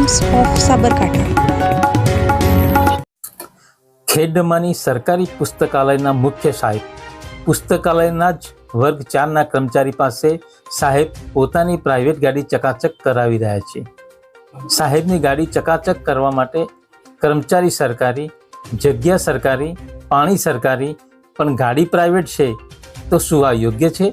Times of Sabarkantha. ખેડમાની સરકારી પુસ્તકાલયના મુખ્ય સાહેબ પુસ્તકાલયના જ વર્ગ 4ના કર્મચારી પાસે સાહેબ પોતાની પ્રાઇવેટ ગાડી ચકાચક કરાવી રહ્યા છે। સાહેબની ગાડી ચકાચક કરવા માટે કર્મચારી સરકારી, જગ્યા સરકારી, પાણી સરકારી, પણ ગાડી પ્રાઇવેટ છે, તો શું આ યોગ્ય છે?